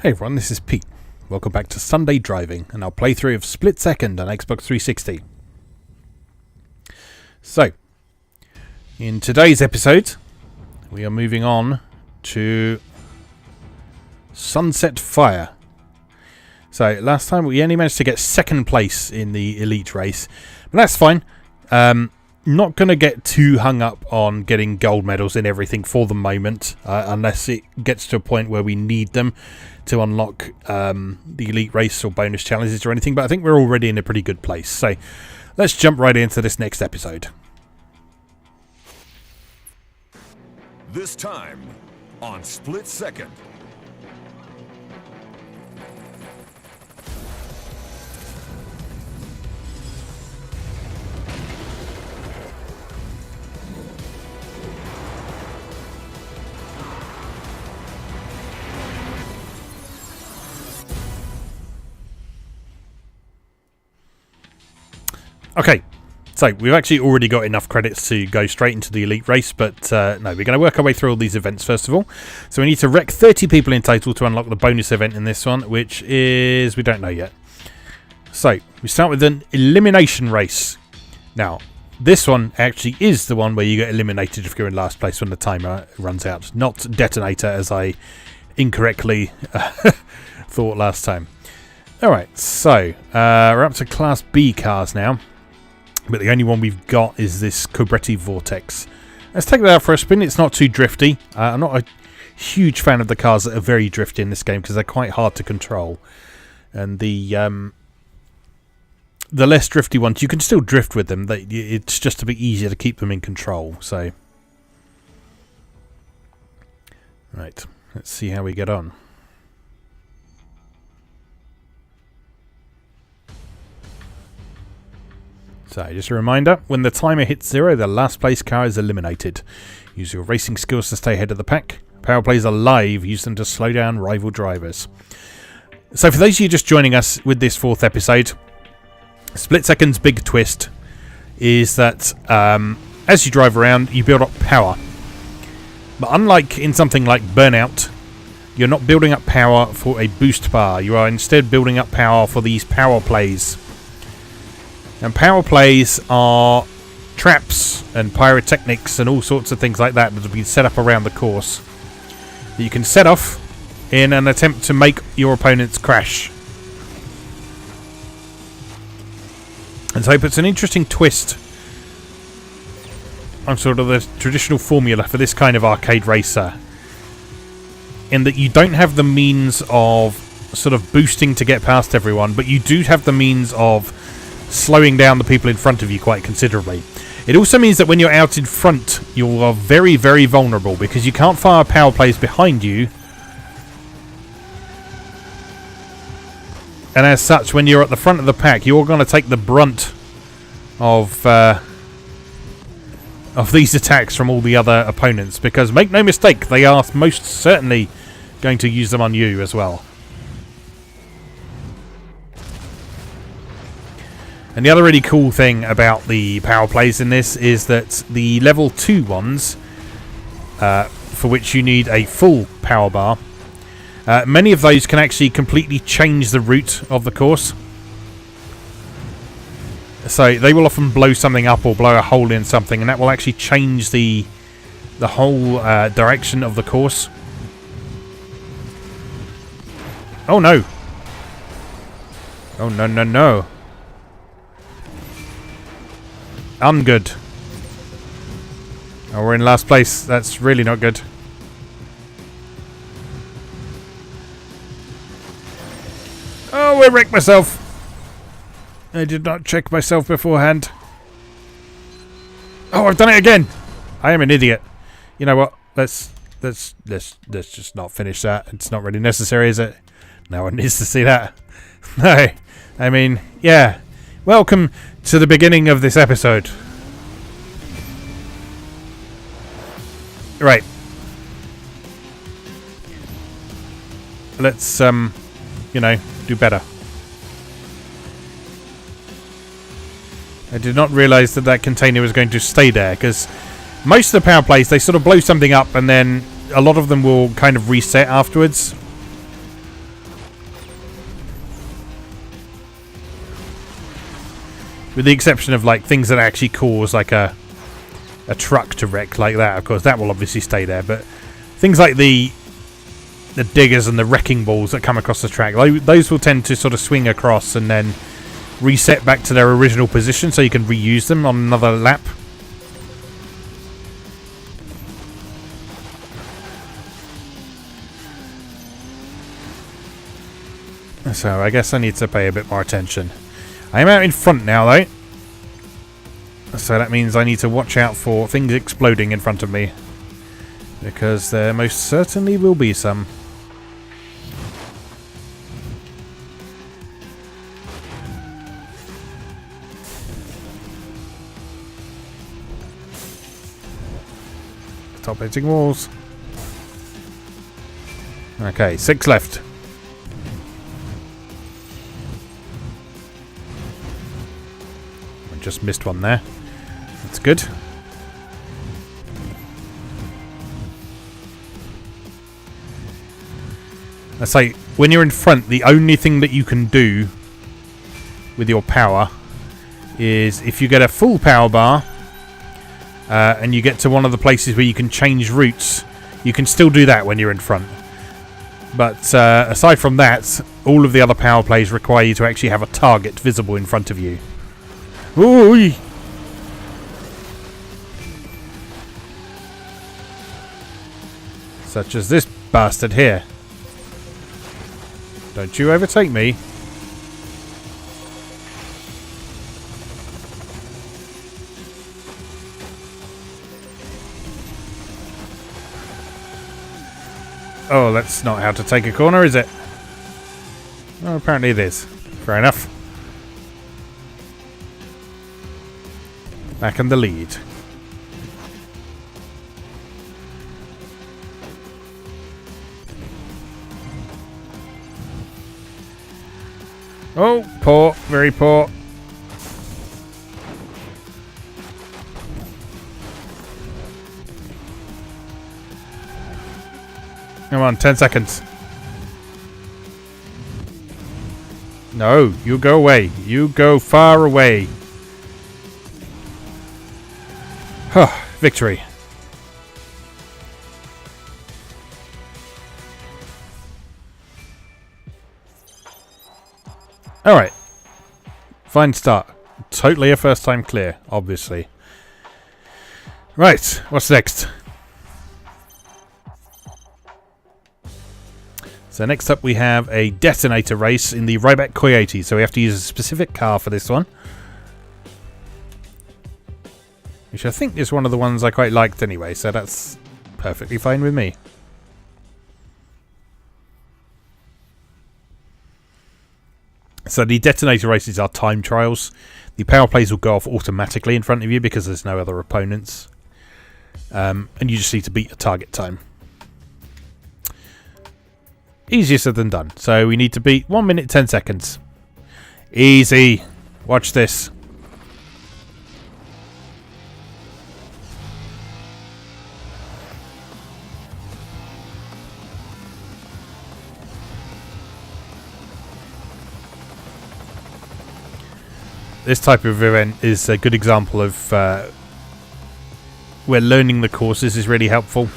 Hey everyone, this is Pete. Welcome back to Sunday Driving and our playthrough of Split Second on Xbox 360. So, in today's episode, we are moving on to Sunset Fire. So, last time we only managed to get second place in the elite race, but that's fine. Not going to get too hung up on getting gold medals in everything for the moment, unless it gets to a point where we need them to unlock the elite race or bonus challenges or anything, but I think we're already in a pretty good place. So let's jump right into this next episode. This time on Split Second. Okay, so we've actually already got enough credits to go straight into the elite race, but no, we're going to work our way through all these events first of all. So we need to wreck 30 people in total to unlock the bonus event in this one, which is, we don't know yet. So we start with an elimination race. Now, this one actually is the one where you get eliminated if you're in last place when the timer runs out, not detonator as I incorrectly thought last time. Alright, so we're up to Class B cars now. But the only one we've got is this Cobretti Vortex. Let's take that out for a spin. It's not too drifty. I'm not a huge fan of the cars that are very drifty in this game because they're quite hard to control. And the less drifty ones, you can still drift with them. It's just a bit easier to keep them in control. So, right, let's see how we get on. So, just a reminder, when the timer hits 0, the last place car is eliminated. Use your racing skills to stay ahead of the pack. Power plays are live, use them to slow down rival drivers. So for those of you just joining us with this 4th episode, Split Second's big twist is that as you drive around, you build up power. But unlike in something like Burnout, you're not building up power for a boost bar. You are instead building up power for these power plays. And power plays are traps and pyrotechnics and all sorts of things like that that have been set up around the course that you can set off in an attempt to make your opponents crash. And so it puts an interesting twist on sort of the traditional formula for this kind of arcade racer, in that you don't have the means of sort of boosting to get past everyone, but you do have the means of slowing down the people in front of you quite considerably. It also means that when you're out in front, you are very, very vulnerable because you can't fire power plays behind you. And as such, when you're at the front of the pack, you're going to take the brunt of these attacks from all the other opponents, because make no mistake, they are most certainly going to use them on you as well. And the other really cool thing about the power plays in this is that the level 2 ones, for which you need a full power bar, many of those can actually completely change the route of the course. So they will often blow something up or blow a hole in something, and that will actually change the whole direction of the course. Oh no! Oh no no no! Ungood. Oh, we're in last place. That's really not good. Oh, I wrecked myself. I did not check myself beforehand. Oh, I've done it again. I am an idiot. You know what? Let's just not finish that. It's not really necessary, is it? No one needs to see that. No. I mean, yeah. Welcome to the beginning of this episode. Right. Let's, you know, do better. I did not realise that that container was going to stay there, because most of the power plays, they sort of blow something up and then a lot of them will kind of reset afterwards. With the exception of like things that actually cause like a truck to wreck like that. Of course, that will obviously stay there. But things like the diggers and the wrecking balls that come across the track, those will tend to sort of swing across and then reset back to their original position, so you can reuse them on another lap. So I guess I need to pay a bit more attention. I am out in front now though, so that means I need to watch out for things exploding in front of me, because there most certainly will be some. Top hitting walls. Okay, 6 left. I just missed one there. That's good. I say, when you're in front, the only thing that you can do with your power is if you get a full power bar and you get to one of the places where you can change routes, you can still do that when you're in front. But aside from that, all of the other power plays require you to actually have a target visible in front of you. Ooh! Such as this bastard here. Don't you overtake me. Oh, that's not how to take a corner, is it? Oh, apparently it is. Fair enough. Back in the lead. Oh, poor. Very poor. Come on, 10 seconds. No, you go away. You go far away. Huh, victory. Alright. Fine start. Totally a first time clear, obviously. Right, what's next? So next up we have a detonator race in the Ryback Coyote. So we have to use a specific car for this one, which I think is one of the ones I quite liked anyway, so that's perfectly fine with me. So the detonator races are time trials. The power plays will go off automatically in front of you because there's no other opponents. And you just need to beat a target time. Easier said than done. So we need to beat 1 minute 10 seconds. Easy. Watch this. This type of event is a good example of where learning the courses is really helpful.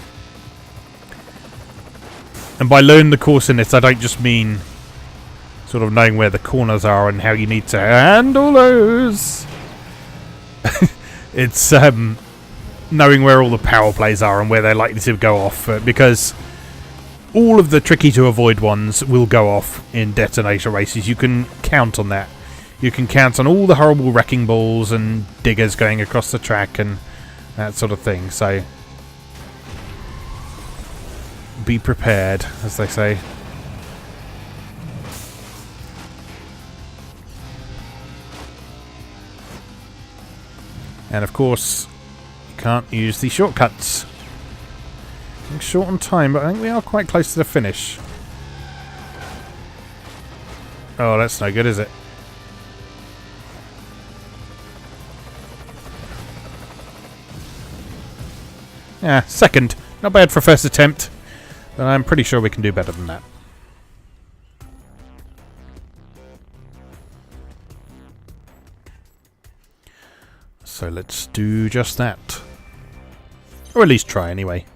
And by learn the course in this, I don't just mean sort of knowing where the corners are and how you need to handle those. It's knowing where all the power plays are and where they're likely to go off, because all of the tricky to avoid ones will go off in detonator races. You can count on that. You can count on all the horrible wrecking balls and diggers going across the track and that sort of thing. So be prepared, as they say. And of course, you can't use the shortcuts. I'm short on time, but I think we are quite close to the finish. Oh, that's no good, is it? Yeah, second. Not bad for first attempt, but I'm pretty sure we can do better than that. So let's do just that. Or at least try anyway.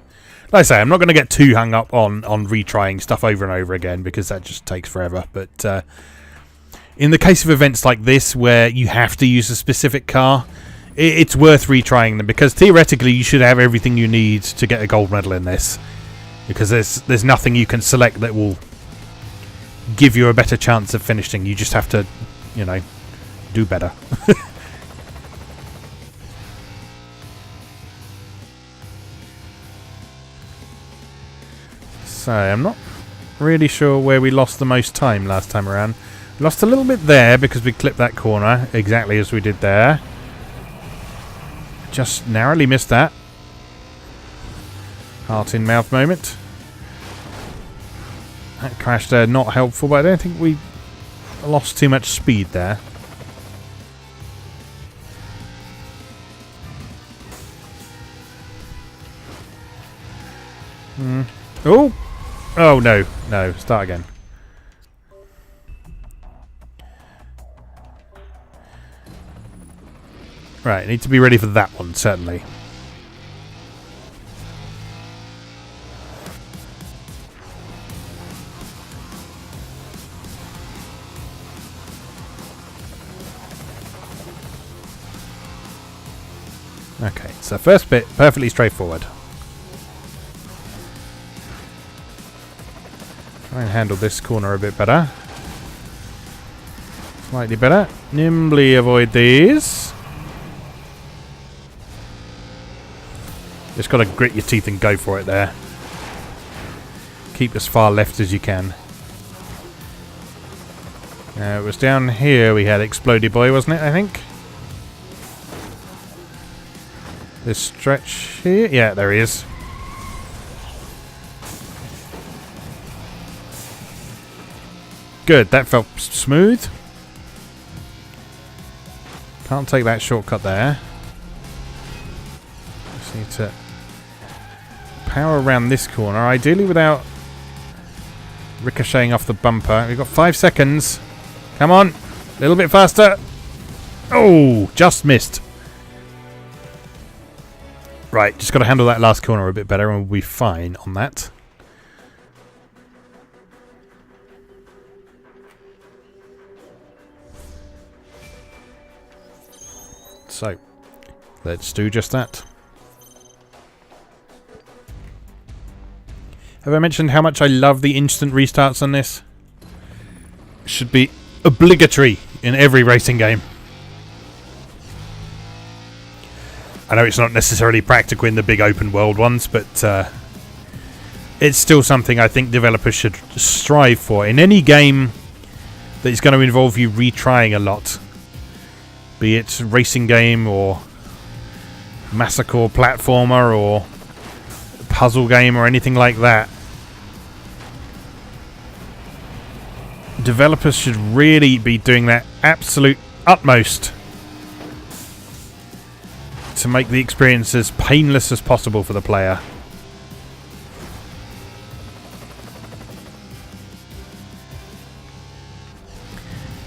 Like I say, I'm not going to get too hung up on retrying stuff over and over again because that just takes forever. But in the case of events like this where you have to use a specific car, it's worth retrying them because theoretically you should have everything you need to get a gold medal in this. Because there's nothing you can select that will give you a better chance of finishing. You just have to, you know, do better. So, I'm not really sure where we lost the most time last time around. We lost a little bit there because we clipped that corner exactly as we did there. Just narrowly missed that. Heart in mouth moment. That crash there, not helpful, but I don't think we lost too much speed there. Oh! Oh, no. No. Start again. Right, need to be ready for that one, certainly. Okay, so first bit, perfectly straightforward. Try and handle this corner a bit better. Slightly better. Nimbly avoid these. Just got to grit your teeth and go for it there. Keep as far left as you can. It was down here we had Explodey Boy, wasn't it, I think? This stretch here? Yeah, there he is. Good, that felt smooth. Can't take that shortcut there. Just need to power around this corner, ideally without ricocheting off the bumper. We've got 5 seconds. Come on, a little bit faster. Oh, just missed. Right, just got to handle that last corner a bit better and we'll be fine on that. So, let's do just that. Have I mentioned how much I love the instant restarts on this? Should be obligatory in every racing game. I know it's not necessarily practical in the big open world ones, but it's still something I think developers should strive for. In any game that is going to involve you retrying a lot, be it racing game or massacre platformer or puzzle game or anything like that, developers should really be doing their absolute utmost to make the experience as painless as possible for the player.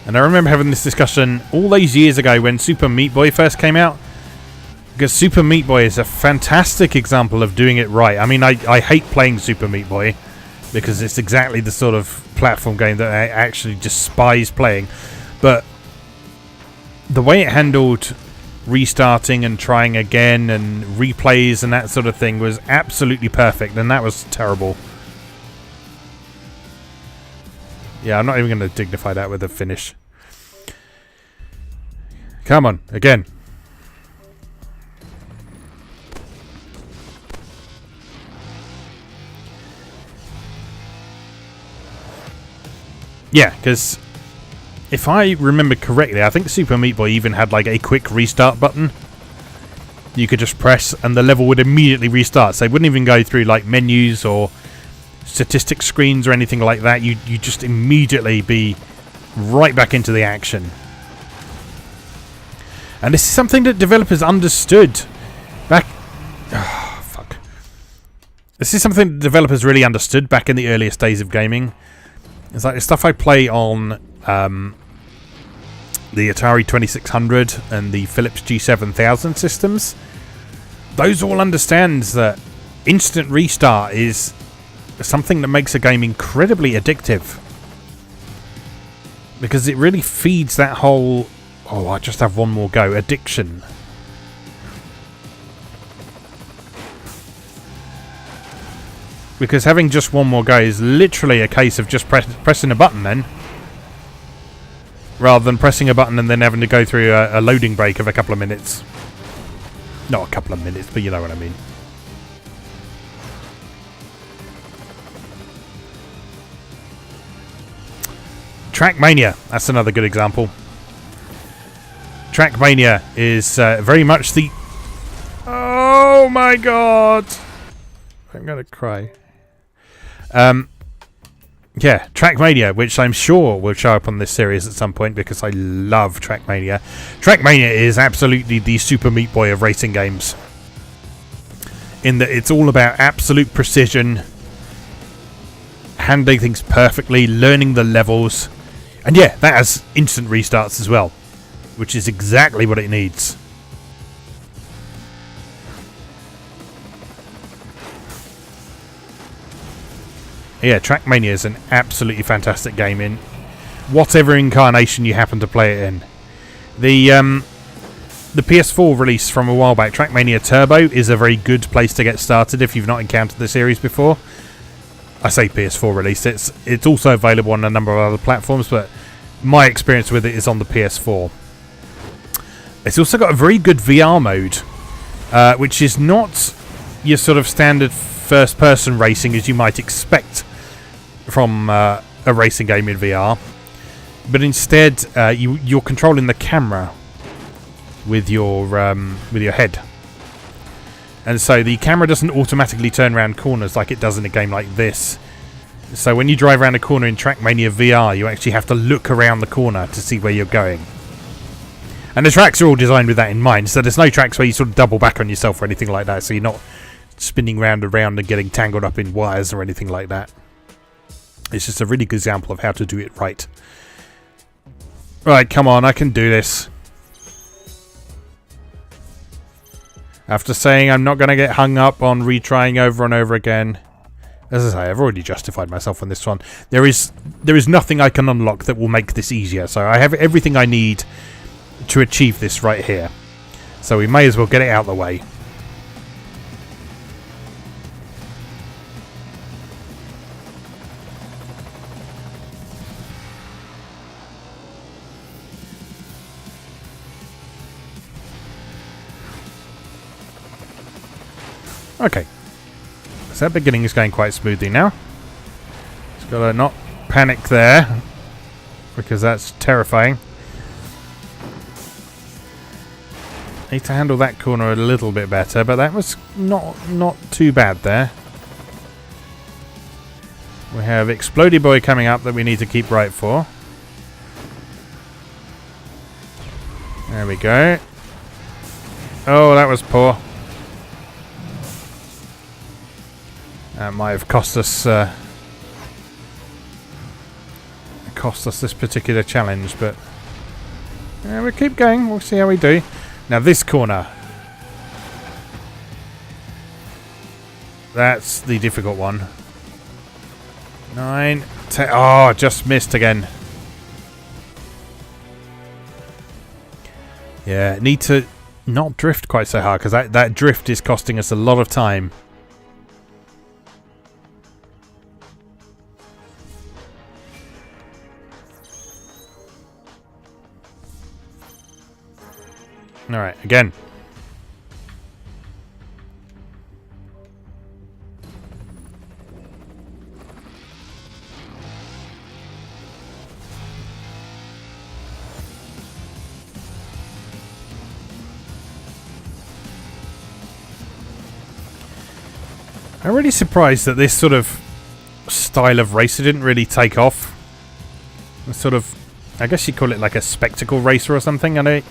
And I remember having this discussion all those years ago when Super Meat Boy first came out, because Super Meat Boy is a fantastic example of doing it right. I mean, I hate playing Super Meat Boy because it's exactly the sort of platform game that I actually despise playing, but the way it handled restarting and trying again and replays and that sort of thing was absolutely perfect, and that was terrible. Yeah, I'm not even going to dignify that with a finish. Come on, again. Yeah, because if I remember correctly, I think Super Meat Boy even had like a quick restart button. You could just press and the level would immediately restart. So it wouldn't even go through like menus or statistics screens or anything like that. You just immediately be right back into the action. And this is something that developers understood back... Oh, fuck. This is something that developers really understood back in the earliest days of gaming. It's like the stuff I play on the Atari 2600 and the Philips G7000 systems, those all understand that instant restart is something that makes a game incredibly addictive. Because it really feeds that whole, oh, I just have one more go, addiction. Because having just one more go is literally a case of just pressing a button then. Rather than pressing a button and then having to go through a loading break of a couple of minutes. Not a couple of minutes, but you know what I mean. Trackmania, that's another good example. Trackmania is very much the... Oh my god! I'm gonna cry. Yeah, Trackmania, which I'm sure will show up on this series at some point because I love Trackmania. Trackmania is absolutely the Super Meat Boy of racing games. In that it's all about absolute precision, handling things perfectly, learning the levels. And yeah, that has instant restarts as well, which is exactly what it needs. Yeah, Trackmania is an absolutely fantastic game in whatever incarnation you happen to play it in. The PS4 release from a while back, Trackmania Turbo, is a very good place to get started if you've not encountered the series before. I say PS4 release, it's also available on a number of other platforms, but my experience with it is on the PS4. It's also got a very good VR mode, which is not your sort of standard first-person racing as you might expect from a racing game in VR, but instead you're controlling the camera with your head, and so the camera doesn't automatically turn around corners like it does in a game like this. So when you drive around a corner in Trackmania VR, you actually have to look around the corner to see where you're going. And the tracks are all designed with that in mind, so there's no tracks where you sort of double back on yourself or anything like that, so you're not spinning round and round and getting tangled up in wires or anything like that. It's just a really good example of how to do it right. Right, come on, I can do this. After saying I'm not going to get hung up on retrying over and over again. As I say, I've already justified myself on this one. There is nothing I can unlock that will make this easier, so I have everything I need to achieve this right here. So we may as well get it out of the way. Okay, so that beginning is going quite smoothly now. Just gotta not panic there, because that's terrifying. Need to handle that corner a little bit better, but that was not too bad there. We have Explodey Boy coming up that we need to keep right for. There we go. Oh, that was poor. That might have cost us this particular challenge, but we'll keep going. We'll see how we do. Now this corner, that's the difficult one. 9, 10. Oh, just missed again. Yeah, need to not drift quite so hard, because that drift is costing us a lot of time. Alright, again. I'm really surprised that this sort of style of racer didn't really take off. It's sort of, I guess you'd call it like a spectacle racer or something. I know.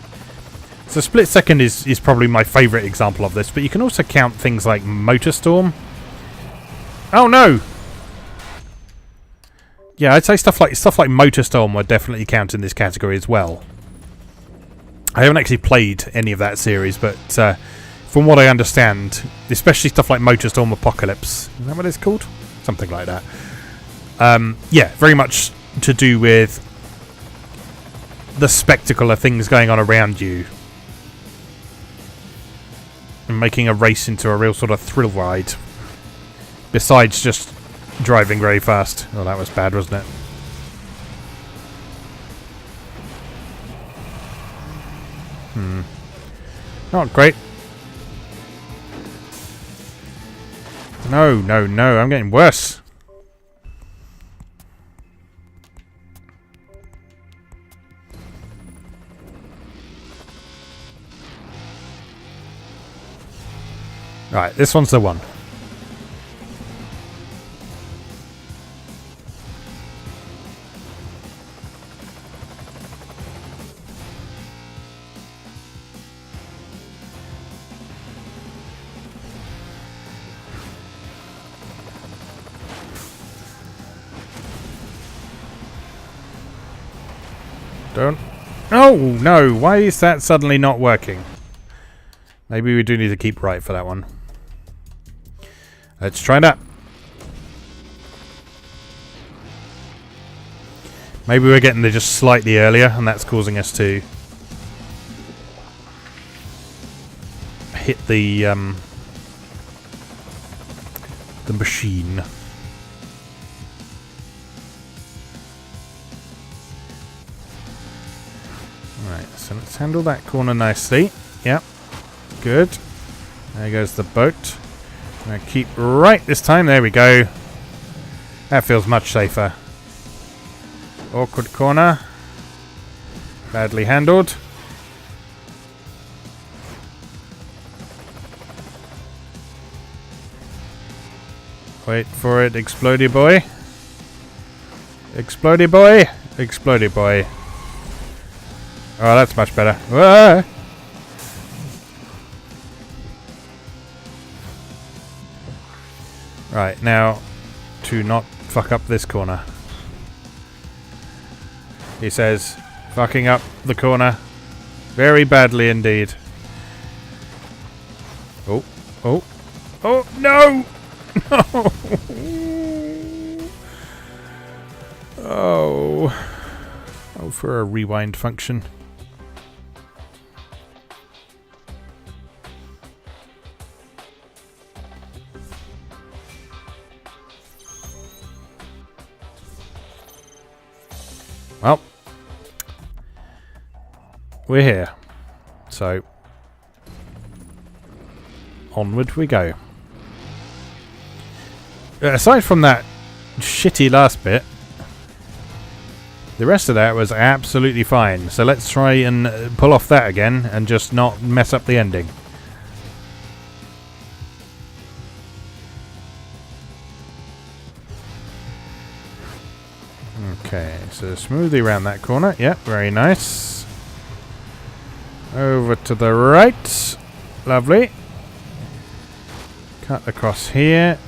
So Split Second is probably my favourite example of this, but you can also count things like Motorstorm. Oh no! Yeah, I'd say stuff like Motorstorm would definitely count in this category as well. I haven't actually played any of that series, but from what I understand, especially stuff like Motorstorm Apocalypse, is that what it's called? Something like that. Yeah, very much to do with the spectacle of things going on around you and making a race into a real sort of thrill ride, besides just driving very fast. Oh, that was bad, wasn't it? Not great. No, no, no, I'm getting worse. Right, this one's the one. Don't. Oh, no. Why is that suddenly not working? Maybe we do need to keep right for that one. Let's try that. Maybe we're getting there just slightly earlier, and that's causing us to hit the machine. Right, so let's handle that corner nicely. Yep, good. There goes the boat. I'm gonna keep right this time. There we go. That feels much safer. Awkward corner. Badly handled. Wait for it, explodey boy. Explodey boy. Explodey boy. Oh, that's much better. Whoa. Right, now to not fuck up this corner. He says, fucking up the corner very badly indeed. Oh, oh, oh, no! No! Oh. Oh, for a rewind function. Well, we're here, so onward we go. Aside from that shitty last bit, the rest of that was absolutely fine. So let's try and pull off that again and just not mess up the ending. Okay, so smoothly around that corner. Yep, very nice. Over to the right. Lovely. Cut across here.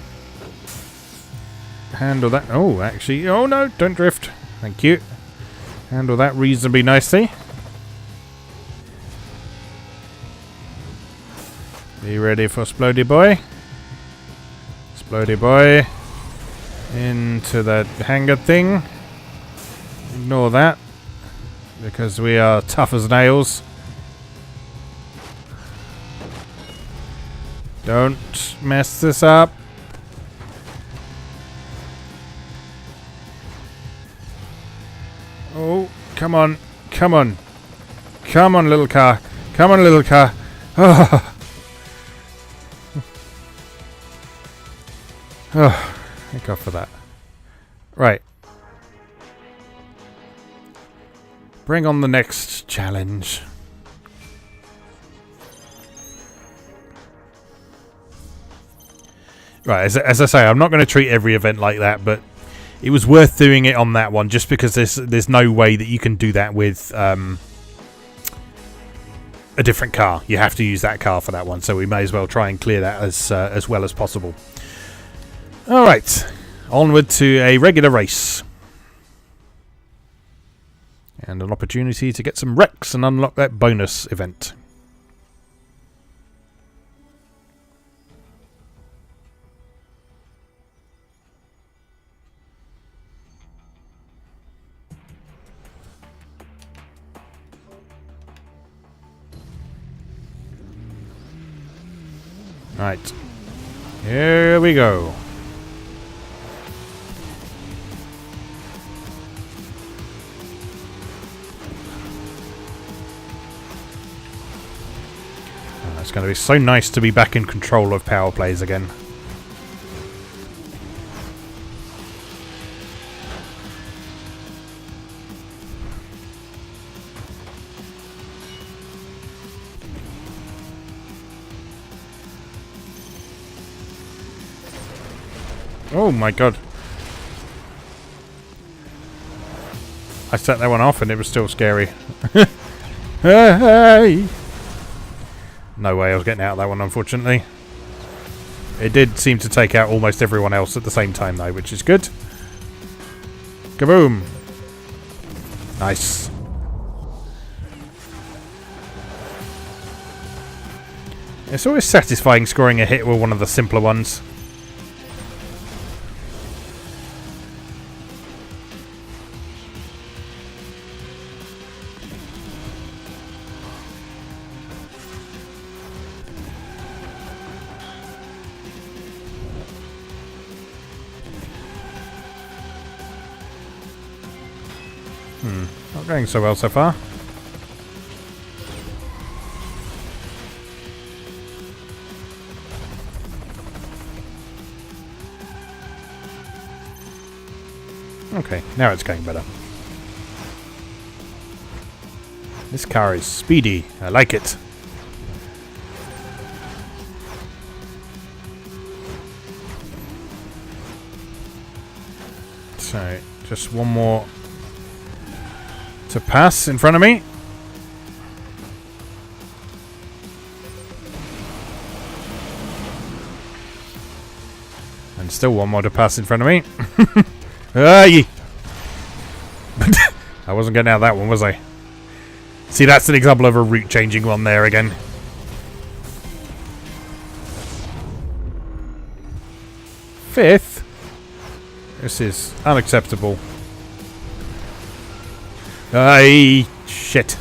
Handle that. Oh, actually. Oh, no, don't drift. Thank you. Handle that reasonably nicely. Be ready for Splody Boy. Splody Boy. Into that hangar thing. Ignore that, because we are tough as nails. Don't mess this up. Oh, come on. Come on. Come on, little car. Come on, little car. Oh. Oh, thank God for that. Right. Bring on the next challenge. Right, as I say, I'm not going to treat every event like that, but it was worth doing it on that one, just because there's no way that you can do that with a different car. You have to use that car for that one, so we may as well try and clear that as well as possible. All right, onward to a regular race. And an opportunity to get some wrecks and unlock that bonus event. Right. Here we go. It's going to be so nice to be back in control of power plays again. Oh my god. I set that one off and it was still scary. Hey! No way I was getting out of that one, unfortunately. It did seem to take out almost everyone else at the same time, though, which is good. Kaboom! Nice. It's always satisfying scoring a hit with one of the simpler ones. Not going so well so far. Okay, now it's going better. This car is speedy. I like it. So, just one more to pass in front of me. And still one more to pass in front of me. Aye! I wasn't getting out of that one, was I? See, that's an example of a route changing one there again. Fifth? This is unacceptable. Aye, shit.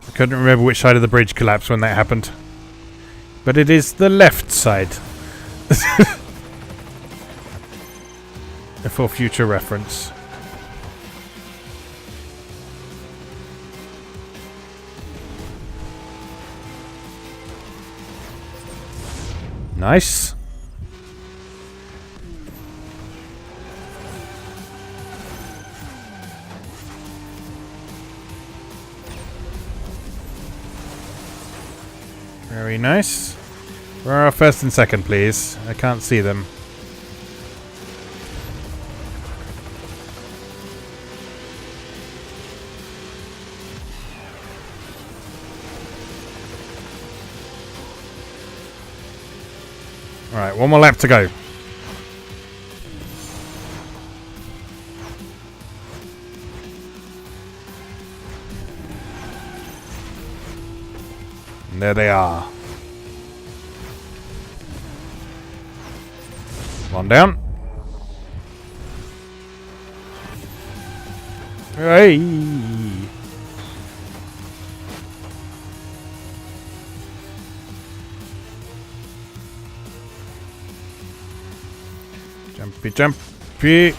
I couldn't remember which side of the bridge collapsed when that happened. But it is the left side. For future reference. Nice. Very nice. Where are our first and second, please? I can't see them. Alright, one more lap to go. And there they are. One down. Hey. Jumpy, jumpy.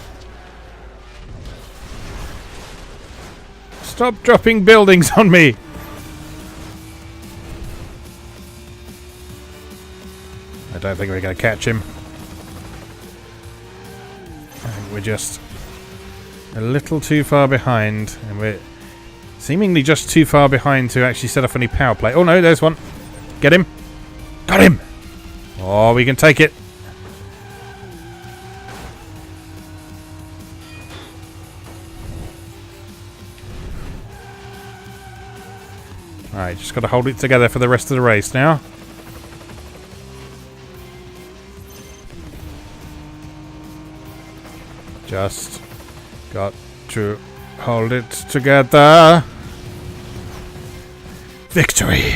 Stop dropping buildings on me. I don't think we're going to catch him. I think we're just a little too far behind, and we're seemingly just too far behind to actually set off any power play. Oh no, there's one. Get him. Got him. Oh, we can take it. Alright, just got to hold it together for the rest of the race now. Just got to Hold it together. Victory.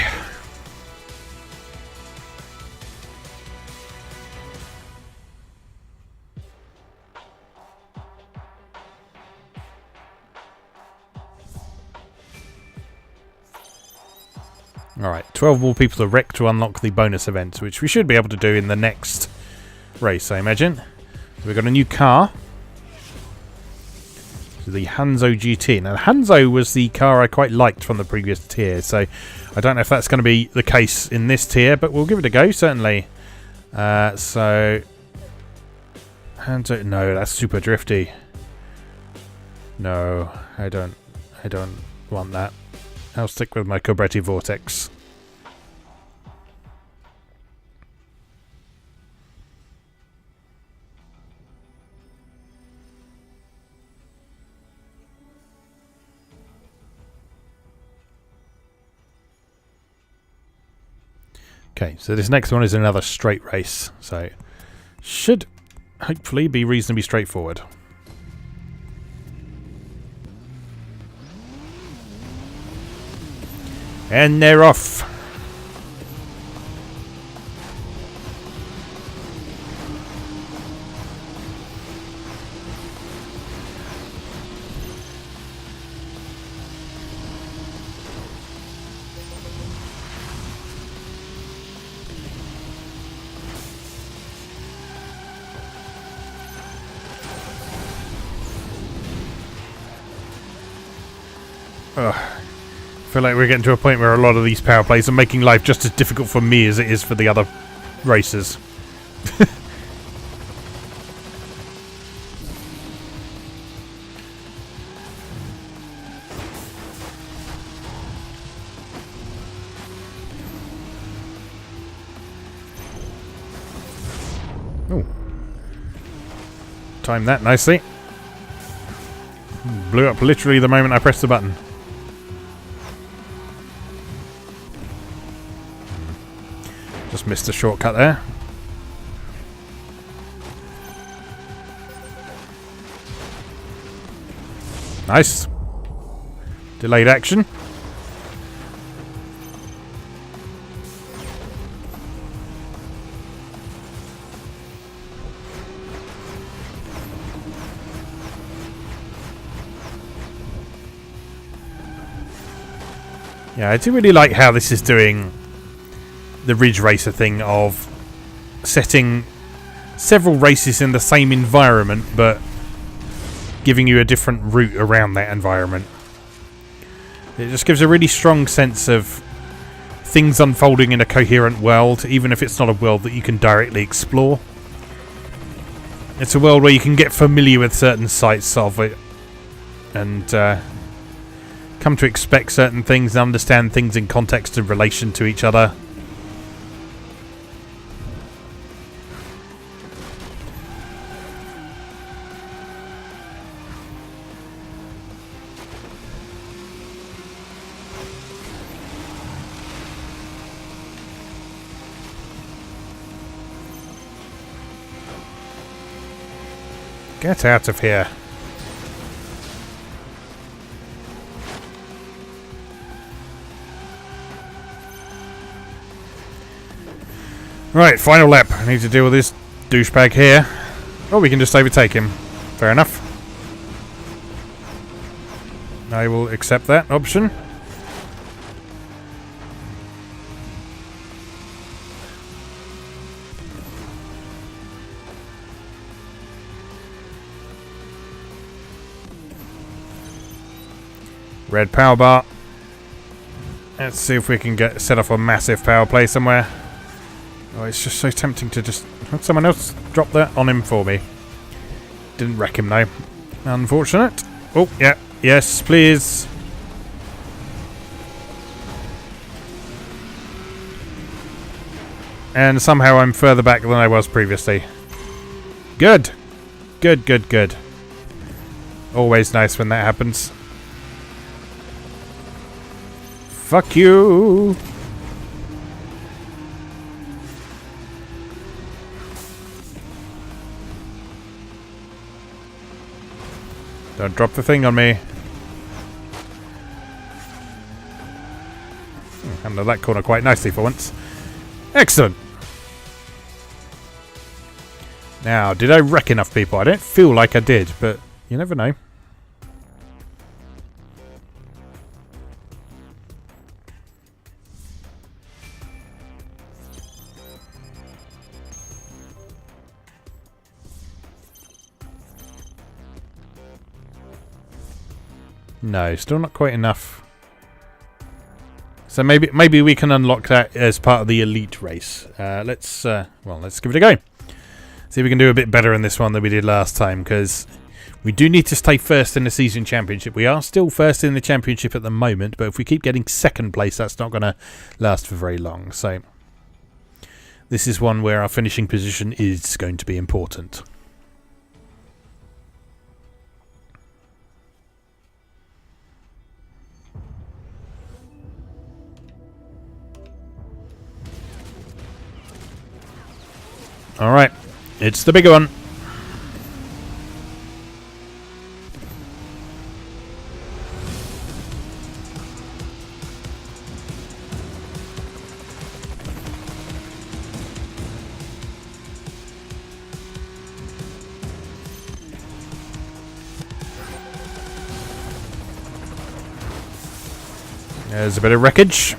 Alright, 12 more people to wreck to unlock the bonus events, which we should be able to do in the next race, I imagine. We've got a new car. The Hanzo GT. Now, Hanzo was the car I quite liked from the previous tier, so I don't know if that's going to be the case in this tier, but we'll give it a go, certainly. So... Hanzo... No, that's super drifty. No, I don't want that. I'll stick with my Cobretti Vortex. Okay, so this next one is another straight race, so should hopefully be reasonably straightforward. And they're off. I feel like we're getting to a point where a lot of these power plays are making life just as difficult for me as it is for the other racers. Oh, timed that nicely. Blew up literally the moment I pressed the button. Just missed a shortcut there. Nice. Delayed action. Yeah, I do really like how this is doing the Ridge Racer thing of setting several races in the same environment but giving you a different route around that environment. It just gives a really strong sense of things unfolding in a coherent world, even if it's not a world that you can directly explore. It's a world where you can get familiar with certain sites of it and come to expect certain things and understand things in context and relation to each other. Get out of here. Right, final lap. I need to deal with this douchebag here. Oh, we can just overtake him. Fair enough. I will accept that option. Red power bar. Let's see if we can get set off a massive power play somewhere. Oh, it's just so tempting to just have someone else drop that on him for me. Didn't wreck him though. Unfortunate. Oh, yeah. Yes, please. And somehow I'm further back than I was previously. Good. Good, good, good. Always nice when that happens. Fuck you! Don't drop the thing on me. Handled that corner quite nicely for once. Excellent. Now, did I wreck enough people? I don't feel like I did, but you never know. No, still not quite enough. So maybe we can unlock that as part of the elite race. Let's give it a go. See if we can do a bit better in this one than we did last time, because we do need to stay first in the season championship. We are still first in the championship at the moment, but if we keep getting second place, that's not going to last for very long. So this is one where our finishing position is going to be important. All right, it's the bigger one. There's a bit of wreckage.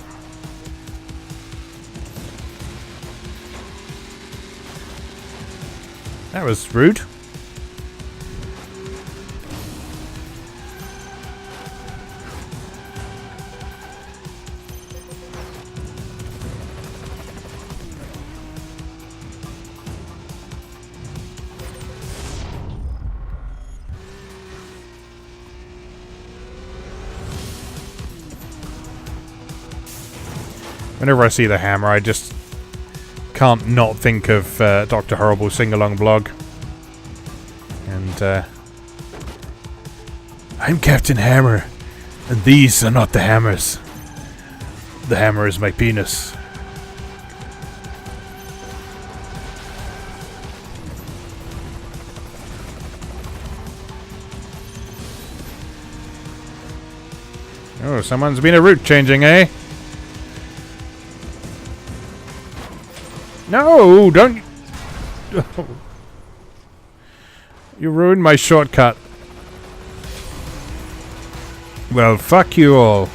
That was rude. Whenever I see the hammer, I just can't not think of Dr. Horrible's sing-along blog. And I'm Captain Hammer, and these are not the hammers. The hammer is my penis. Oh, someone's been a route changing, eh? No, don't... You ruined my shortcut. Well, fuck you all.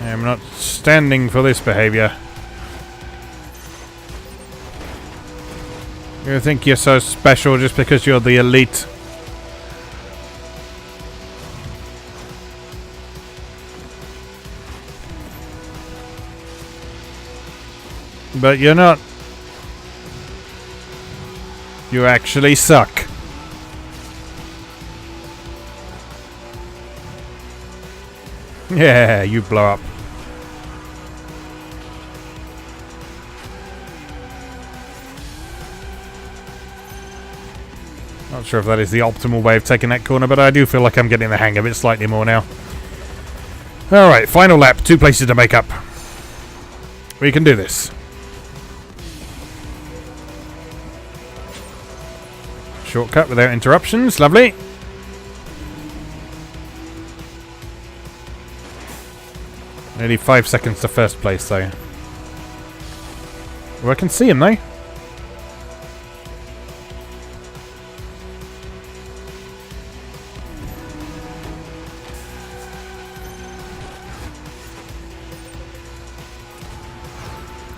I'm not standing for this behavior. You think you're so special just because you're the elite? But you're not. You actually suck. Yeah, you blow up. Not sure if that is the optimal way of taking that corner, but I do feel like I'm getting the hang of it slightly more now. Alright, final lap. 2 places to make up. We can do this. Shortcut without interruptions. Lovely. Nearly 5 seconds to first place, though. Oh, I can see him, though.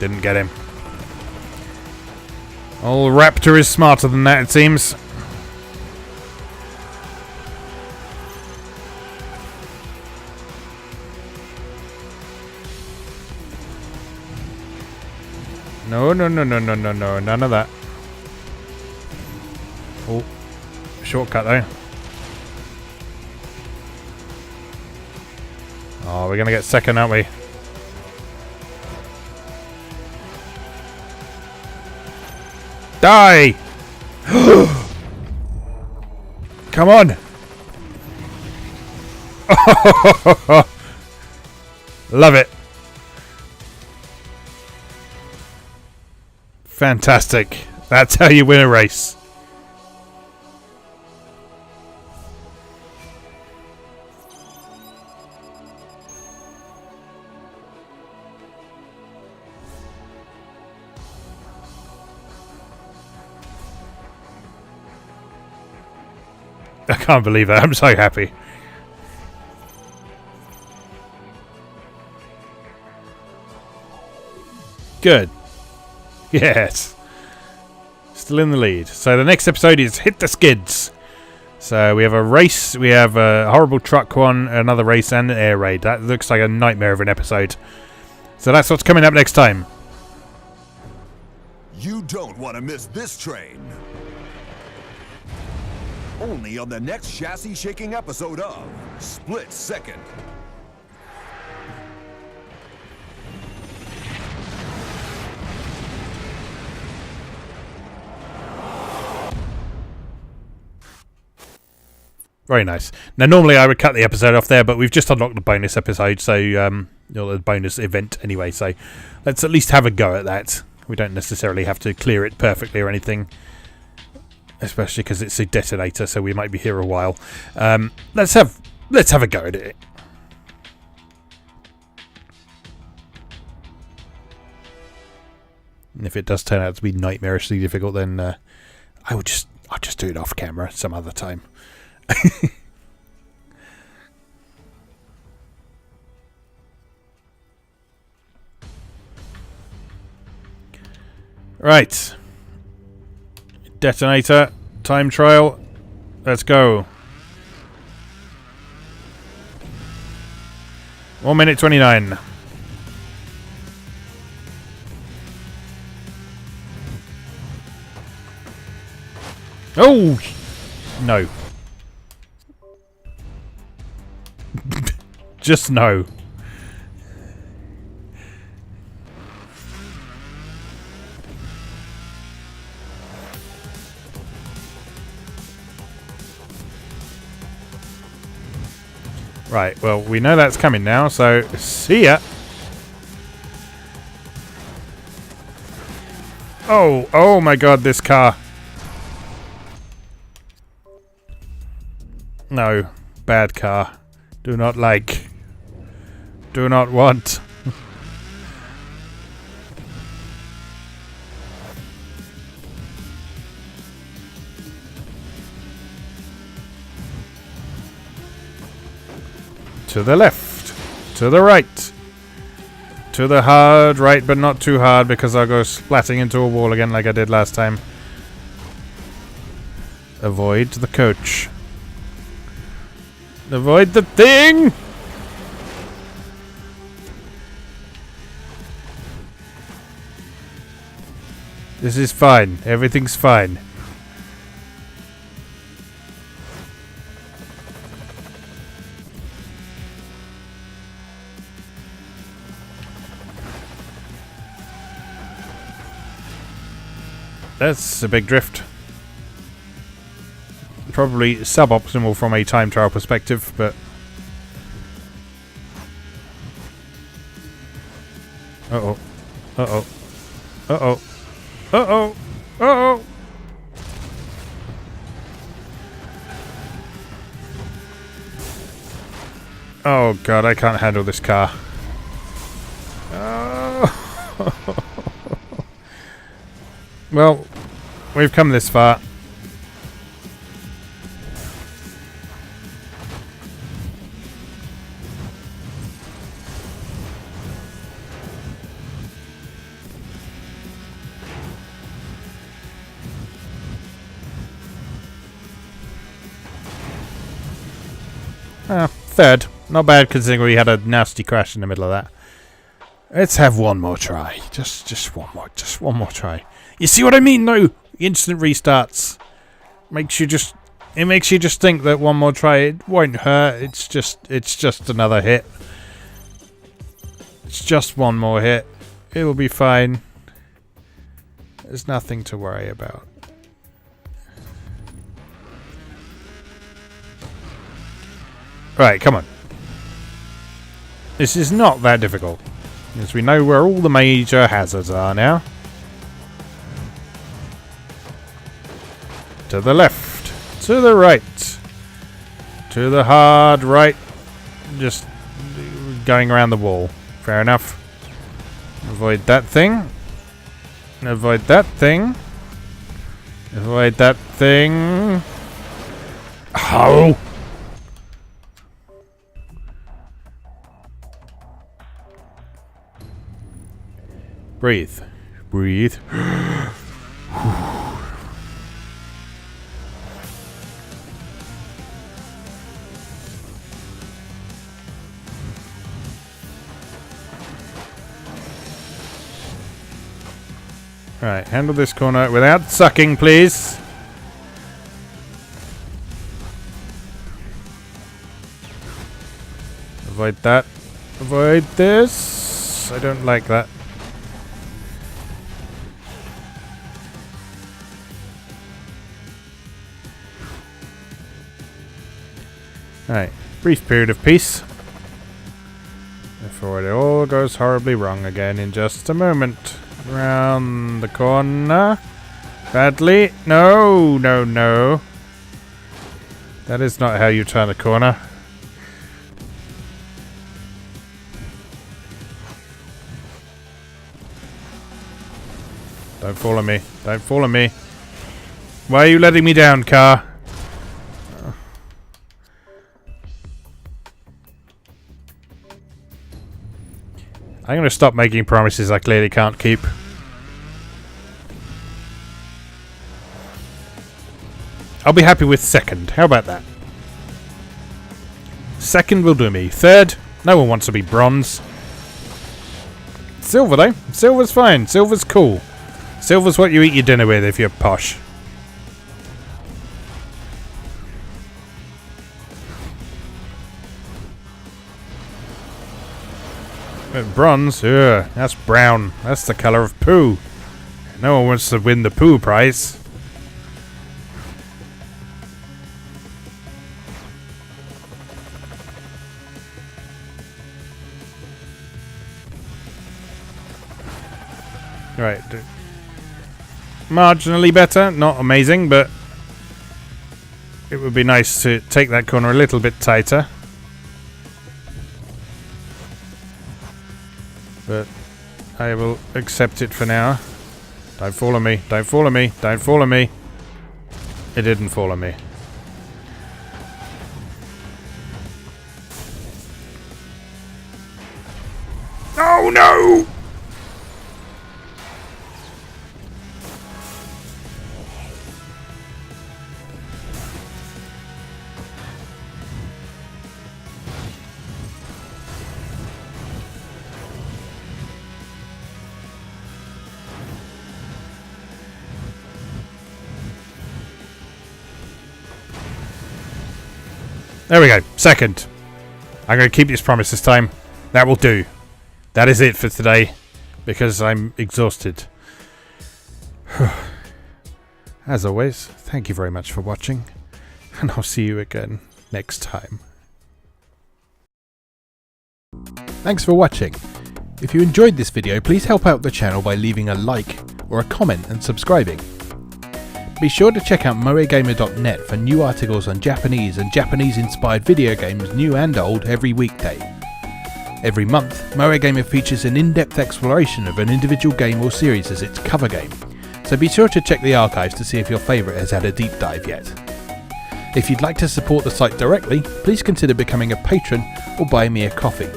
Didn't get him. Old Raptor is smarter than that, it seems. No, no, no, no, no, no, no. None of that. Oh. Shortcut, though. Oh, we're going to get second, aren't we? Die! Come on! Love it. Fantastic. That's how you win a race. I can't believe that. I'm so happy. Good. Yes. Still in the lead. So the next episode is Hit the Skids. So we have a race, we have a horrible truck one, another race, and an air raid. That looks like a nightmare of an episode. So that's what's coming up next time. You don't want to miss this train. Only on the next chassis-shaking episode of Split Second. Very nice. Now, normally I would cut the episode off there, but we've just unlocked the bonus episode, so the bonus event anyway. So let's at least have a go at that. We don't necessarily have to clear it perfectly or anything, especially because it's a detonator, so we might be here a while. Let's have a go at it. And if it does turn out to be nightmarishly difficult, then I'll just do it off camera some other time. Right. Detonator. Time trial. Let's go. 1 minute 29. Oh! No. Just no. Right, well, we know that's coming now, so see ya. Oh my god, this car. No, bad car. Do not like. Do not want. To the left. To the right. To the hard right, but not too hard because I'll go splatting into a wall again like I did last time. Avoid the coach. Avoid the thing! This is fine. Everything's fine. That's a big drift. Probably suboptimal from a time trial perspective, but... Uh-oh. Uh-oh. Uh-oh. Uh-oh. Uh-oh. Oh god, I can't handle this car. Oh. Well, we've come this far. Third. Not bad considering we had a nasty crash in the middle of that. Let's have one more try. Just one more. Just one more try. You see what I mean, though? Instant restarts. It makes you just think that one more try, it won't hurt. It's just another hit. It's just one more hit. It will be fine. There's nothing to worry about. Right, come on. This is not that difficult, as we know where all the major hazards are now. To the left, to the right, to the hard right, just going around the wall. Fair enough. Avoid that thing. Avoid that thing. Avoid that thing. Oh! Breathe. Breathe. Right, handle this corner without sucking, please. Avoid that. Avoid this. I don't like that. Right, brief period of peace before it all goes horribly wrong again in just a moment. Round the corner. Badly. No, no, no. That is not how you turn a corner. Don't follow me. Don't follow me. Why are you letting me down, car? I'm going to stop making promises I clearly can't keep. I'll be happy with second. How about that? Second will do me. Third, no one wants to be bronze. Silver, though. Silver's fine. Silver's cool. Silver's what you eat your dinner with if you're posh. But bronze, ugh, that's brown. That's the colour of poo. No one wants to win the poo prize. Right. Marginally better. Not amazing, but it would be nice to take that corner a little bit tighter. But I will accept it for now. Don't follow me. Don't follow me. Don't follow me. It didn't follow me. Oh no! There we go. Second. I'm going to keep this promise this time. That will do. That is it for today. Because I'm exhausted. As always, thank you very much for watching. And I'll see you again next time. Thanks for watching. If you enjoyed this video, please help out the channel by leaving a like or a comment and subscribing. Be sure to check out moegamer.net for new articles on Japanese and Japanese-inspired video games, new and old, every weekday. Every month, Moe Gamer features an in-depth exploration of an individual game or series as its cover game, so be sure to check the archives to see if your favourite has had a deep dive yet. If you'd like to support the site directly, please consider becoming a patron or buying me a coffee.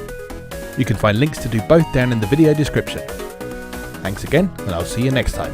You can find links to do both down in the video description. Thanks again, and I'll see you next time.